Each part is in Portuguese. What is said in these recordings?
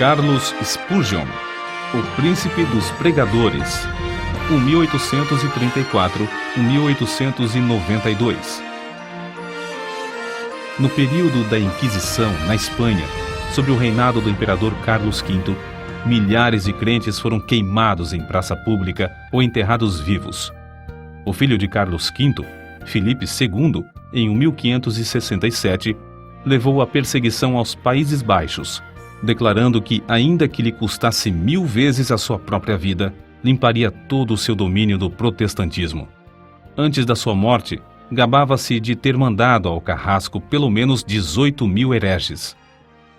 Charles Spurgeon, o príncipe dos pregadores, 1834-1892. No período da Inquisição, na Espanha, sob o reinado do imperador Carlos V, milhares de crentes foram queimados em praça pública ou enterrados vivos. O filho de Carlos V, Filipe II, em 1567, levou a perseguição aos Países Baixos, declarando que, ainda que lhe custasse 1000 vezes a sua própria vida, limparia todo o seu domínio do protestantismo. Antes da sua morte, gabava-se de ter mandado ao carrasco pelo menos 18.000 hereges.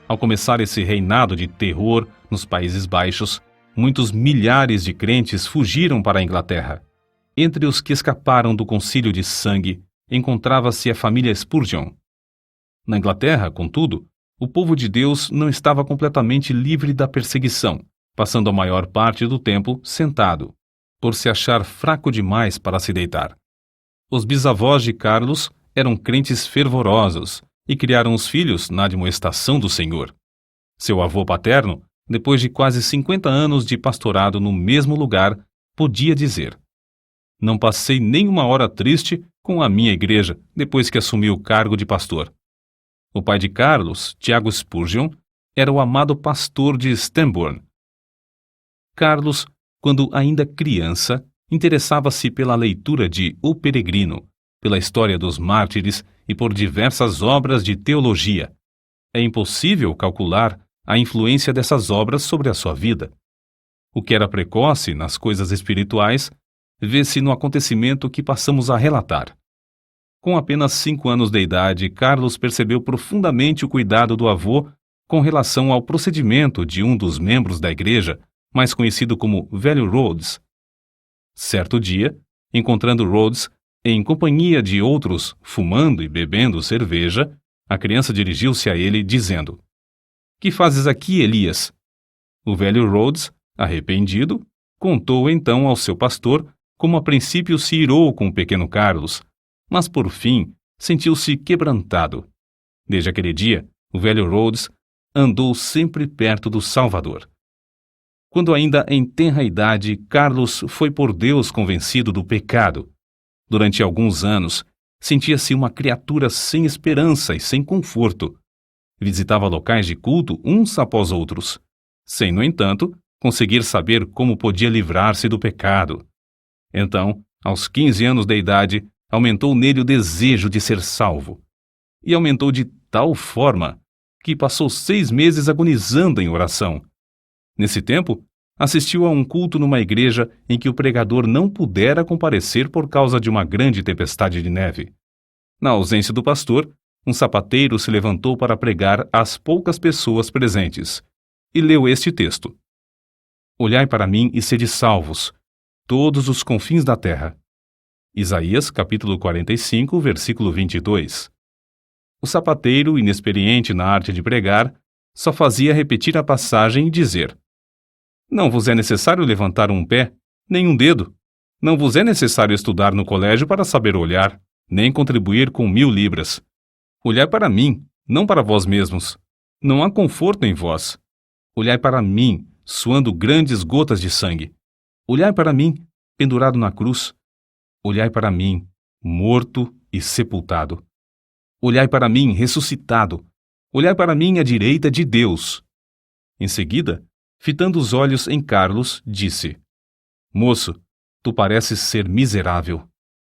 Ao começar esse reinado de terror nos Países Baixos, muitos milhares de crentes fugiram para a Inglaterra. Entre os que escaparam do concílio de sangue, encontrava-se a família Spurgeon. Na Inglaterra, contudo, o povo de Deus não estava completamente livre da perseguição, passando a maior parte do tempo sentado, por se achar fraco demais para se deitar. Os bisavós de Carlos eram crentes fervorosos e criaram os filhos na admoestação do Senhor. Seu avô paterno, depois de quase 50 anos de pastorado no mesmo lugar, podia dizer: "Não passei nem uma hora triste com a minha igreja depois que assumi o cargo de pastor." O pai de Carlos, Tiago Spurgeon, era o amado pastor de Stambourne. Carlos, quando ainda criança, interessava-se pela leitura de O Peregrino, pela história dos mártires e por diversas obras de teologia. É impossível calcular a influência dessas obras sobre a sua vida. O que era precoce nas coisas espirituais vê-se no acontecimento que passamos a relatar. Com apenas 5 anos de idade, Carlos percebeu profundamente o cuidado do avô com relação ao procedimento de um dos membros da igreja, mais conhecido como Velho Rhodes. Certo dia, encontrando Rhodes em companhia de outros fumando e bebendo cerveja, a criança dirigiu-se a ele dizendo: "Que fazes aqui, Elias?" O velho Rhodes, arrependido, contou então ao seu pastor como a princípio se irou com o pequeno Carlos, mas por fim sentiu-se quebrantado. Desde aquele dia, o velho Rhodes andou sempre perto do Salvador. Quando ainda em tenra idade, Carlos foi por Deus convencido do pecado. Durante alguns anos, sentia-se uma criatura sem esperança e sem conforto. Visitava locais de culto uns após outros, sem, no entanto, conseguir saber como podia livrar-se do pecado. Então, aos 15 anos de idade, aumentou nele o desejo de ser salvo. E aumentou de tal forma que passou 6 meses agonizando em oração. Nesse tempo, assistiu a um culto numa igreja em que o pregador não pudera comparecer por causa de uma grande tempestade de neve. Na ausência do pastor, um sapateiro se levantou para pregar às poucas pessoas presentes e leu este texto: "Olhai para mim e sede salvos, todos os confins da terra." Isaías, capítulo 45, versículo 22. O sapateiro, inexperiente na arte de pregar, só fazia repetir a passagem e dizer: "Não vos é necessário levantar um pé, nem um dedo. Não vos é necessário estudar no colégio para saber olhar, nem contribuir com 1000 libras. Olhai para mim, não para vós mesmos. Não há conforto em vós. Olhai para mim, suando grandes gotas de sangue. Olhai para mim, pendurado na cruz. Olhai para mim, morto e sepultado. Olhai para mim, ressuscitado. Olhai para mim à direita de Deus." Em seguida, fitando os olhos em Carlos, disse: "Moço, tu pareces ser miserável.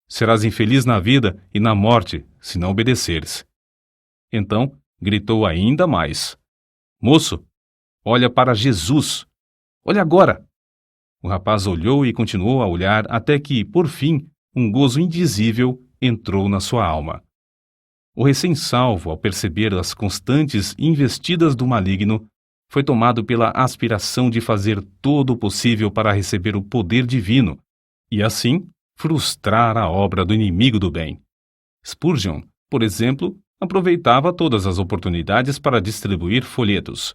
Serás infeliz na vida e na morte, se não obedeceres." Então, gritou ainda mais: "Moço, olha para Jesus. Olha agora." O rapaz olhou e continuou a olhar até que, por fim, um gozo indizível entrou na sua alma. O recém-salvo, ao perceber as constantes investidas do maligno, foi tomado pela aspiração de fazer todo o possível para receber o poder divino e, assim, frustrar a obra do inimigo do bem. Spurgeon, por exemplo, aproveitava todas as oportunidades para distribuir folhetos.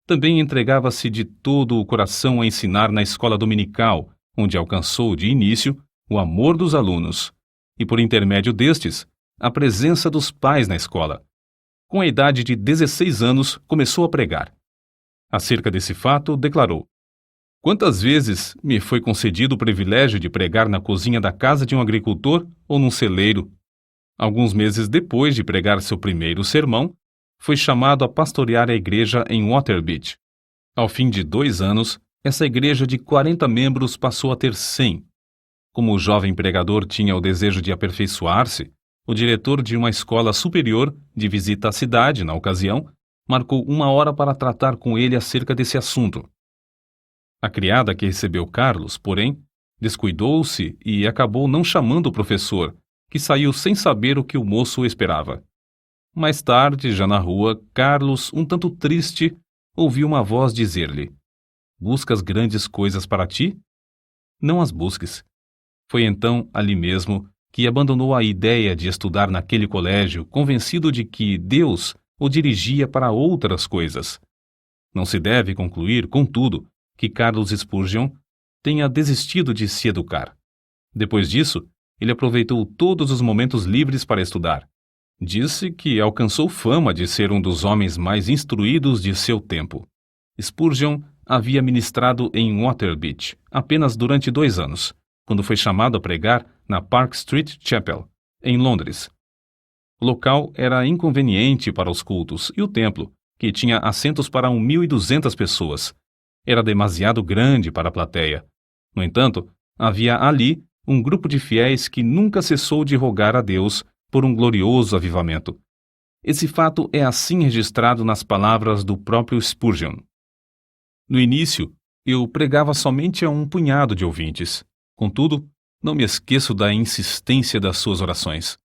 Também entregava-se de todo o coração a ensinar na escola dominical, onde alcançou, de início, o amor dos alunos, e por intermédio destes, a presença dos pais na escola. Com a idade de 16 anos, começou a pregar. Acerca desse fato, declarou: "Quantas vezes me foi concedido o privilégio de pregar na cozinha da casa de um agricultor ou num celeiro? Alguns meses depois de pregar seu primeiro sermão, foi chamado a pastorear a igreja em Waterbeach. Ao fim de 2 anos, essa igreja de 40 membros passou a ter 100. Como o jovem pregador tinha o desejo de aperfeiçoar-se, o diretor de uma escola superior, de visita à cidade na ocasião, marcou 1 hora para tratar com ele acerca desse assunto. A criada que recebeu Carlos, porém, descuidou-se e acabou não chamando o professor, que saiu sem saber o que o moço esperava. Mais tarde, já na rua, Carlos, um tanto triste, ouviu uma voz dizer-lhe: "Buscas grandes coisas para ti? Não as busques." Foi então, ali mesmo, que abandonou a ideia de estudar naquele colégio, convencido de que Deus o dirigia para outras coisas. Não se deve concluir, contudo, que Carlos Spurgeon tenha desistido de se educar. Depois disso, ele aproveitou todos os momentos livres para estudar. Disse que alcançou fama de ser um dos homens mais instruídos de seu tempo. Spurgeon havia ministrado em Waterbeach apenas durante 2 anos, quando foi chamado a pregar na Park Street Chapel, em Londres. O local era inconveniente para os cultos e o templo, que tinha assentos para 1.200 pessoas, era demasiado grande para a plateia. No entanto, havia ali um grupo de fiéis que nunca cessou de rogar a Deus por um glorioso avivamento. Esse fato é assim registrado nas palavras do próprio Spurgeon. No início, eu pregava somente a um punhado de ouvintes. Contudo, não me esqueço da insistência das suas orações.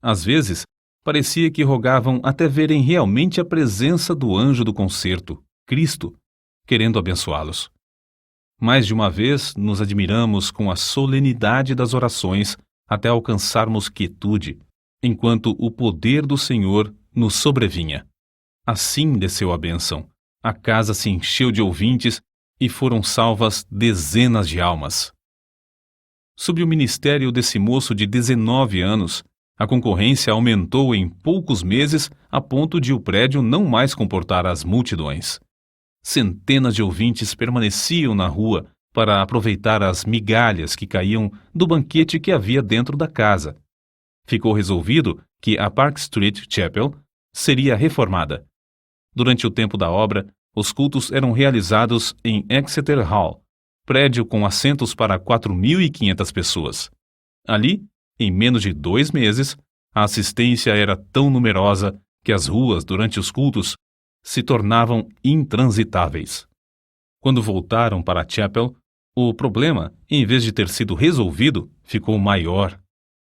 Às vezes, parecia que rogavam até verem realmente a presença do anjo do concerto, Cristo, querendo abençoá-los. Mais de uma vez nos admiramos com a solenidade das orações até alcançarmos quietude, enquanto o poder do Senhor nos sobrevinha. Assim desceu a bênção. A casa se encheu de ouvintes e foram salvas dezenas de almas. Sob o ministério desse moço de 19 anos, a concorrência aumentou em poucos meses a ponto de o prédio não mais comportar as multidões. Centenas de ouvintes permaneciam na rua para aproveitar as migalhas que caíam do banquete que havia dentro da casa. Ficou resolvido que a Park Street Chapel seria reformada. Durante o tempo da obra, os cultos eram realizados em Exeter Hall, prédio com assentos para 4.500 pessoas. Ali, em menos de 2 meses, a assistência era tão numerosa que as ruas, durante os cultos, se tornavam intransitáveis. Quando voltaram para a Chapel, o problema, em vez de ter sido resolvido, ficou maior.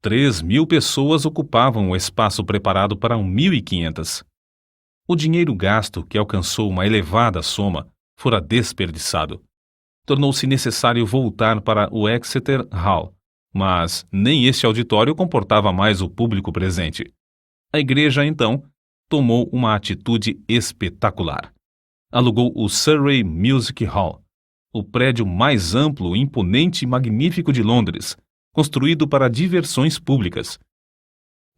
3.000 pessoas ocupavam o espaço preparado para 1.500. O dinheiro gasto, que alcançou uma elevada soma, fora desperdiçado. Tornou-se necessário voltar para o Exeter Hall, mas nem este auditório comportava mais o público presente. A igreja, então, tomou uma atitude espetacular. Alugou o Surrey Music Hall, o prédio mais amplo, imponente e magnífico de Londres, construído para diversões públicas.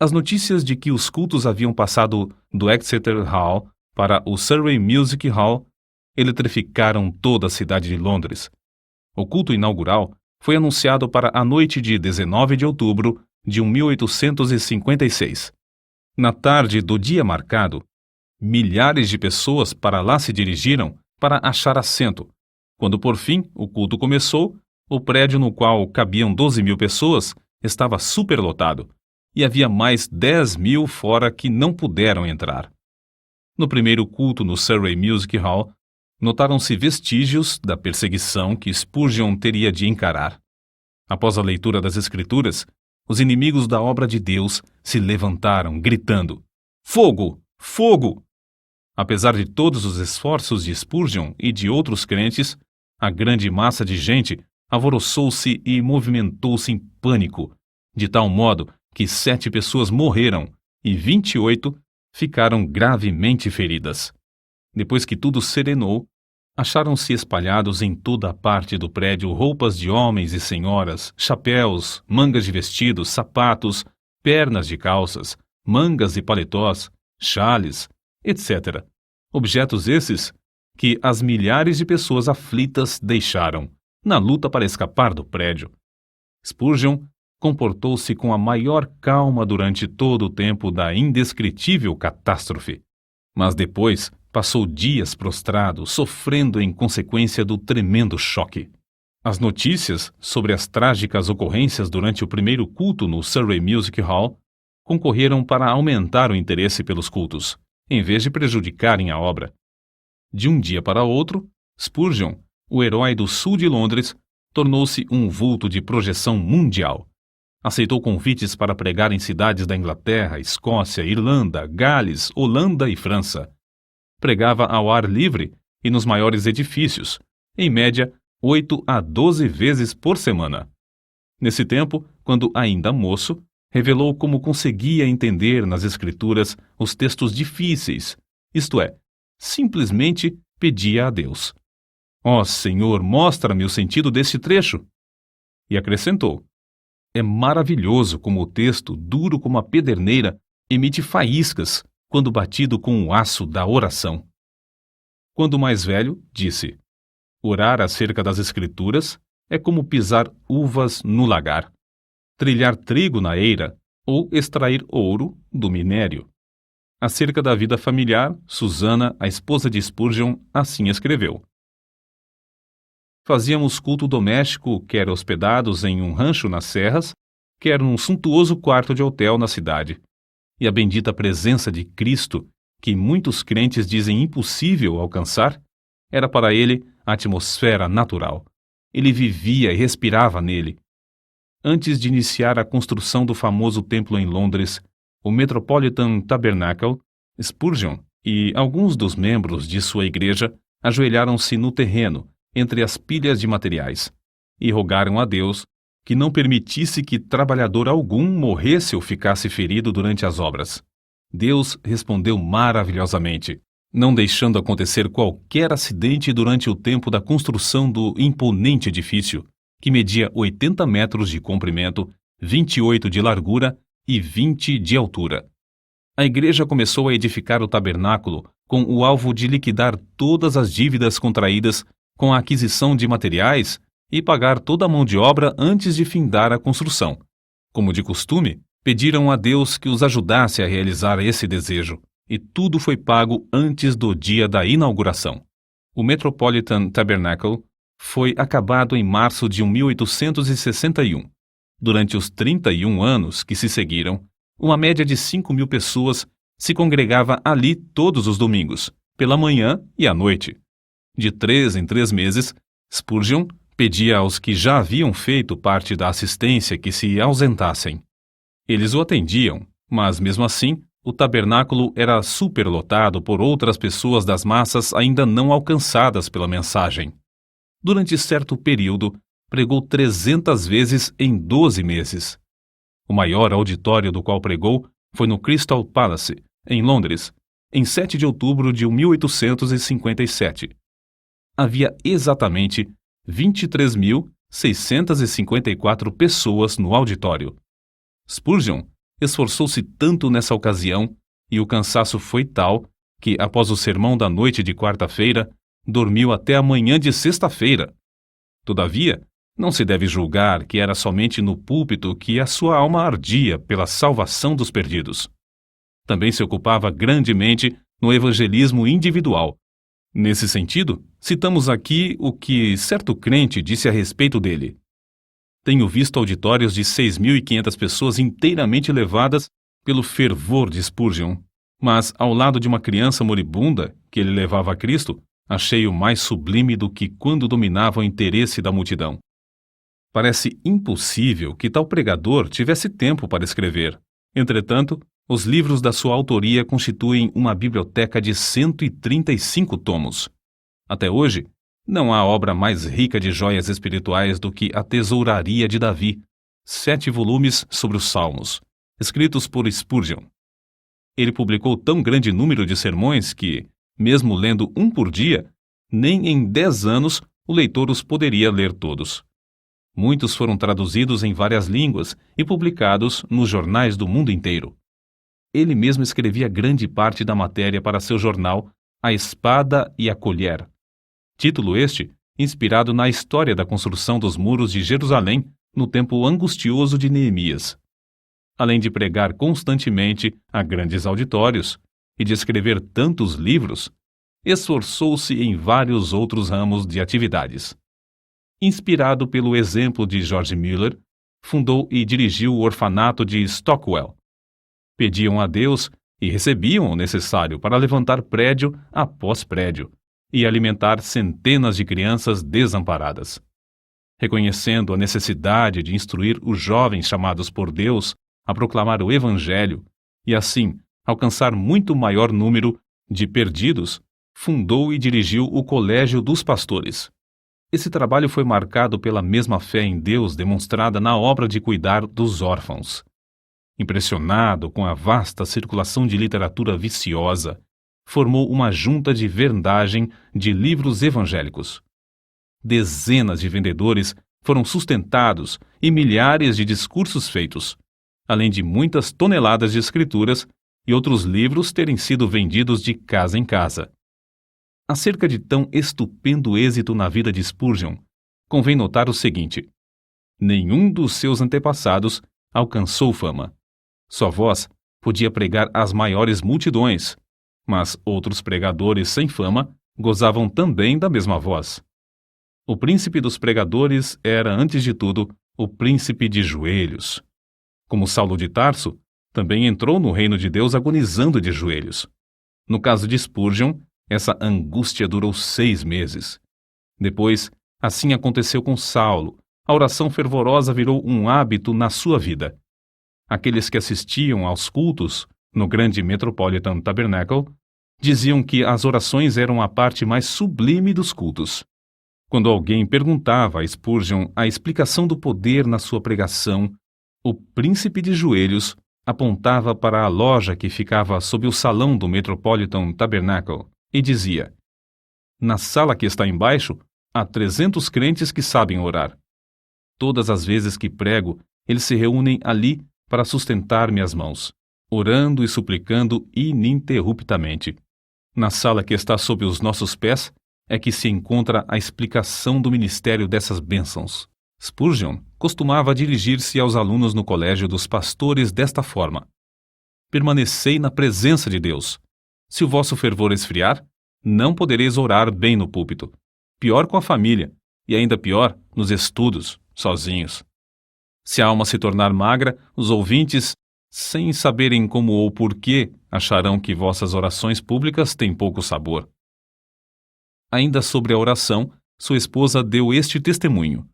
As notícias de que os cultos haviam passado do Exeter Hall para o Surrey Music Hall eletrificaram toda a cidade de Londres. O culto inaugural foi anunciado para a noite de 19 de outubro de 1856. Na tarde do dia marcado, milhares de pessoas para lá se dirigiram para achar assento. Quando por fim o culto começou, o prédio no qual cabiam 12.000 pessoas estava superlotado e havia mais 10.000 fora que não puderam entrar. No primeiro culto no Surrey Music Hall, notaram-se vestígios da perseguição que Spurgeon teria de encarar. Após a leitura das Escrituras, os inimigos da obra de Deus se levantaram, gritando: "Fogo! Fogo!" Apesar de todos os esforços de Spurgeon e de outros crentes, a grande massa de gente alvoroçou-se e movimentou-se em pânico, de tal modo que 7 pessoas morreram e 28 ficaram gravemente feridas. Depois que tudo serenou, acharam-se espalhados em toda a parte do prédio roupas de homens e senhoras, chapéus, mangas de vestidos, sapatos, pernas de calças, mangas e paletós, chales, etc. Objetos esses que as milhares de pessoas aflitas deixaram, na luta para escapar do prédio. Spurgeon comportou-se com a maior calma durante todo o tempo da indescritível catástrofe, mas depois passou dias prostrado, sofrendo em consequência do tremendo choque. As notícias sobre as trágicas ocorrências durante o primeiro culto no Surrey Music Hall concorreram para aumentar o interesse pelos cultos, em vez de prejudicarem a obra. De um dia para outro, Spurgeon, o herói do sul de Londres, tornou-se um vulto de projeção mundial. Aceitou convites para pregar em cidades da Inglaterra, Escócia, Irlanda, Gales, Holanda e França. Pregava ao ar livre e nos maiores edifícios, em média 8 a 12 vezes por semana. Nesse tempo, quando ainda moço, revelou como conseguia entender nas Escrituras os textos difíceis, isto é, simplesmente pedia a Deus: "Ó Senhor, mostra-me o sentido deste trecho." E acrescentou: "É maravilhoso como o texto, duro como a pederneira, emite faíscas quando batido com o aço da oração." Quando mais velho, disse: "Orar acerca das Escrituras é como pisar uvas no lagar, trilhar trigo na eira ou extrair ouro do minério." Acerca da vida familiar, Susana, a esposa de Spurgeon, assim escreveu: "Fazíamos culto doméstico, quer hospedados em um rancho nas serras, quer num suntuoso quarto de hotel na cidade. E a bendita presença de Cristo, que muitos crentes dizem impossível alcançar, era para ele a atmosfera natural. Ele vivia e respirava nele. Antes de iniciar a construção do famoso templo em Londres, o Metropolitan Tabernacle, Spurgeon e alguns dos membros de sua igreja ajoelharam-se no terreno, entre as pilhas de materiais, e rogaram a Deus que não permitisse que trabalhador algum morresse ou ficasse ferido durante as obras. Deus respondeu maravilhosamente, não deixando acontecer qualquer acidente durante o tempo da construção do imponente edifício, que media 80 metros de comprimento, 28 de largura e 20 de altura. A igreja começou a edificar o tabernáculo com o alvo de liquidar todas as dívidas contraídas com a aquisição de materiais e pagar toda a mão de obra antes de findar a construção. Como de costume, pediram a Deus que os ajudasse a realizar esse desejo, e tudo foi pago antes do dia da inauguração. O Metropolitan Tabernacle foi acabado em março de 1861. Durante os 31 anos que se seguiram, uma média de 5.000 pessoas se congregava ali todos os domingos, pela manhã e à noite. De 3 em 3 meses, Spurgeon pedia aos que já haviam feito parte da assistência que se ausentassem. Eles o atendiam, mas mesmo assim, o tabernáculo era superlotado por outras pessoas das massas ainda não alcançadas pela mensagem. Durante certo período, pregou 300 vezes em 12 meses. O maior auditório do qual pregou foi no Crystal Palace, em Londres, em 7 de outubro de 1857. Havia exatamente 23.654 pessoas no auditório. Spurgeon esforçou-se tanto nessa ocasião, e o cansaço foi tal que, após o sermão da noite de quarta-feira, dormiu até a manhã de sexta-feira. Todavia, não se deve julgar que era somente no púlpito que a sua alma ardia pela salvação dos perdidos. Também se ocupava grandemente no evangelismo individual. Nesse sentido, citamos aqui o que certo crente disse a respeito dele: "Tenho visto auditórios de 6.500 pessoas inteiramente levadas pelo fervor de Spurgeon, mas ao lado de uma criança moribunda que ele levava a Cristo, achei-o mais sublime do que quando dominava o interesse da multidão." Parece impossível que tal pregador tivesse tempo para escrever. Entretanto, os livros da sua autoria constituem uma biblioteca de 135 tomos. Até hoje, não há obra mais rica de joias espirituais do que A Tesouraria de Davi, 7 volumes sobre os Salmos, escritos por Spurgeon. Ele publicou tão grande número de sermões que, mesmo lendo um por dia, nem em 10 anos o leitor os poderia ler todos. Muitos foram traduzidos em várias línguas e publicados nos jornais do mundo inteiro. Ele mesmo escrevia grande parte da matéria para seu jornal, A Espada e a Colher. Título este inspirado na história da construção dos muros de Jerusalém no tempo angustioso de Neemias. Além de pregar constantemente a grandes auditórios e de escrever tantos livros, esforçou-se em vários outros ramos de atividades. Inspirado pelo exemplo de George Mueller, fundou e dirigiu o orfanato de Stockwell. Pediam a Deus e recebiam o necessário para levantar prédio após prédio e alimentar centenas de crianças desamparadas. Reconhecendo a necessidade de instruir os jovens chamados por Deus a proclamar o Evangelho e, assim, alcançar muito maior número de perdidos, fundou e dirigiu o Colégio dos Pastores. Esse trabalho foi marcado pela mesma fé em Deus demonstrada na obra de cuidar dos órfãos. Impressionado com a vasta circulação de literatura viciosa, formou uma junta de vendagem de livros evangélicos. Dezenas de vendedores foram sustentados e milhares de discursos feitos, além de muitas toneladas de escrituras e outros livros terem sido vendidos de casa em casa. Acerca de tão estupendo êxito na vida de Spurgeon, convém notar o seguinte: nenhum dos seus antepassados alcançou fama. Sua voz podia pregar às maiores multidões, mas outros pregadores sem fama gozavam também da mesma voz. O príncipe dos pregadores era, antes de tudo, o príncipe de joelhos. Como Saulo de Tarso, também entrou no reino de Deus agonizando de joelhos. No caso de Spurgeon, essa angústia durou 6 meses. Depois, assim aconteceu com Saulo. A oração fervorosa virou um hábito na sua vida. Aqueles que assistiam aos cultos no grande Metropolitan Tabernacle diziam que as orações eram a parte mais sublime dos cultos. Quando alguém perguntava a Spurgeon a explicação do poder na sua pregação, o príncipe de joelhos apontava para a loja que ficava sob o salão do Metropolitan Tabernacle e dizia: na sala que está embaixo, há 300 crentes que sabem orar. Todas as vezes que prego, eles se reúnem ali para sustentar minhas mãos, orando e suplicando ininterruptamente. Na sala que está sob os nossos pés é que se encontra a explicação do ministério dessas bênçãos. Spurgeon costumava dirigir-se aos alunos no colégio dos pastores desta forma: permanecei na presença de Deus. Se o vosso fervor esfriar, não podereis orar bem no púlpito. Pior com a família, e ainda pior nos estudos, sozinhos. Se a alma se tornar magra, os ouvintes, sem saberem como ou porquê, acharão que vossas orações públicas têm pouco sabor. Ainda sobre a oração, sua esposa deu este testemunho: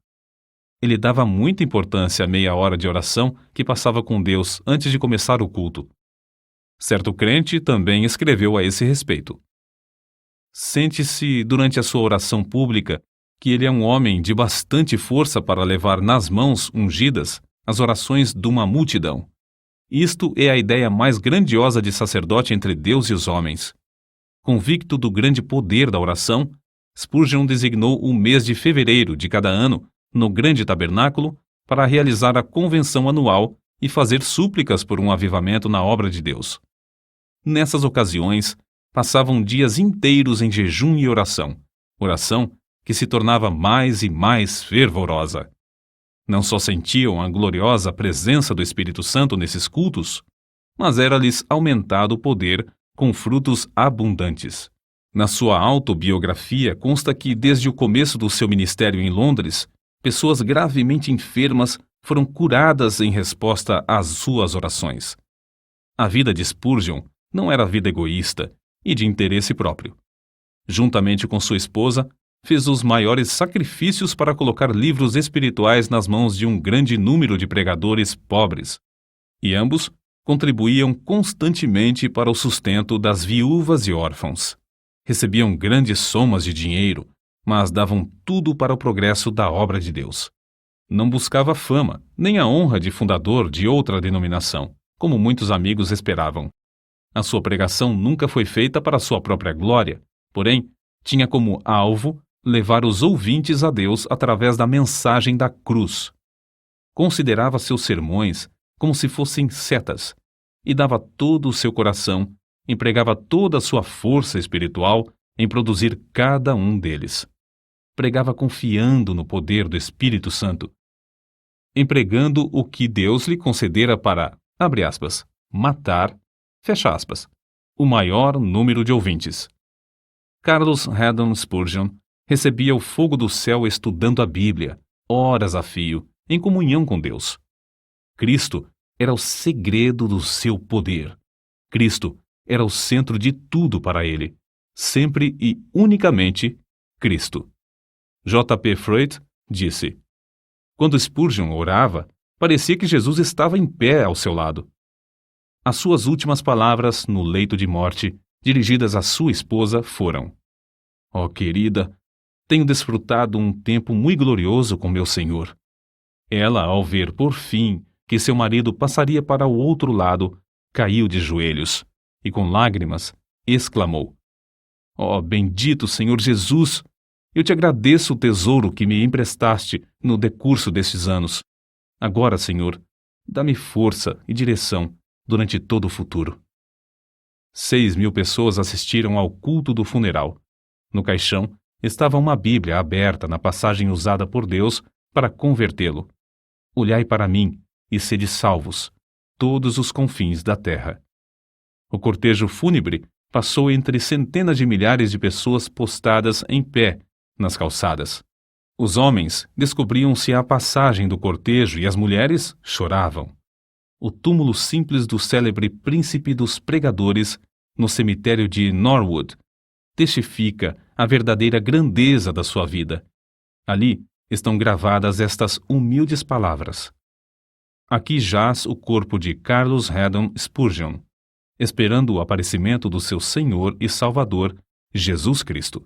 ele dava muita importância à meia hora de oração que passava com Deus antes de começar o culto. Certo crente também escreveu a esse respeito: sente-se durante a sua oração pública que ele é um homem de bastante força para levar nas mãos ungidas as orações de uma multidão. Isto é a ideia mais grandiosa de sacerdote entre Deus e os homens. Convicto do grande poder da oração, Spurgeon designou o mês de fevereiro de cada ano no grande tabernáculo para realizar a convenção anual e fazer súplicas por um avivamento na obra de Deus. Nessas ocasiões, passavam dias inteiros em jejum e oração que se tornava mais e mais fervorosa. Não só sentiam a gloriosa presença do Espírito Santo nesses cultos, mas era-lhes aumentado o poder com frutos abundantes. Na sua autobiografia consta que, desde o começo do seu ministério em Londres, pessoas gravemente enfermas foram curadas em resposta às suas orações. A vida de Spurgeon não era vida egoísta e de interesse próprio. Juntamente com sua esposa, fez os maiores sacrifícios para colocar livros espirituais nas mãos de um grande número de pregadores pobres, e ambos contribuíam constantemente para o sustento das viúvas e órfãos. Recebiam grandes somas de dinheiro, mas davam tudo para o progresso da obra de Deus. Não buscava fama, nem a honra de fundador de outra denominação, como muitos amigos esperavam. A sua pregação nunca foi feita para sua própria glória, porém, tinha como alvo levar os ouvintes a Deus através da mensagem da cruz. Considerava seus sermões como se fossem setas e dava todo o seu coração empregava toda a sua força espiritual em produzir cada um deles. Pregava confiando no poder do Espírito Santo, empregando o que Deus lhe concedera para, abre aspas, matar, fecha aspas, o maior número de ouvintes. Charles Haddon Spurgeon recebia o fogo do céu estudando a Bíblia, horas a fio, em comunhão com Deus. Cristo era o segredo do seu poder. Cristo era o centro de tudo para ele. Sempre e unicamente Cristo. J.P. Freud disse: quando Spurgeon orava, parecia que Jesus estava em pé ao seu lado. As suas últimas palavras no leito de morte, dirigidas à sua esposa, foram: ó querida, tenho desfrutado um tempo muito glorioso com meu Senhor. Ela, ao ver, por fim, que seu marido passaria para o outro lado, caiu de joelhos e, com lágrimas, exclamou: ó bendito Senhor Jesus! Eu te agradeço o tesouro que me emprestaste no decurso destes anos. Agora, Senhor, dá-me força e direção durante todo o futuro. 6.000 pessoas assistiram ao culto do funeral. No caixão estava uma Bíblia aberta na passagem usada por Deus para convertê-lo. Olhai para mim e sede salvos, todos os confins da terra. O cortejo fúnebre passou entre centenas de milhares de pessoas postadas em pé nas calçadas. Os homens descobriam-se à passagem do cortejo e as mulheres choravam. O túmulo simples do célebre príncipe dos pregadores no cemitério de Norwood testifica a verdadeira grandeza da sua vida. Ali estão gravadas estas humildes palavras: aqui jaz o corpo de Charles Haddon Spurgeon, esperando o aparecimento do seu Senhor e Salvador, Jesus Cristo.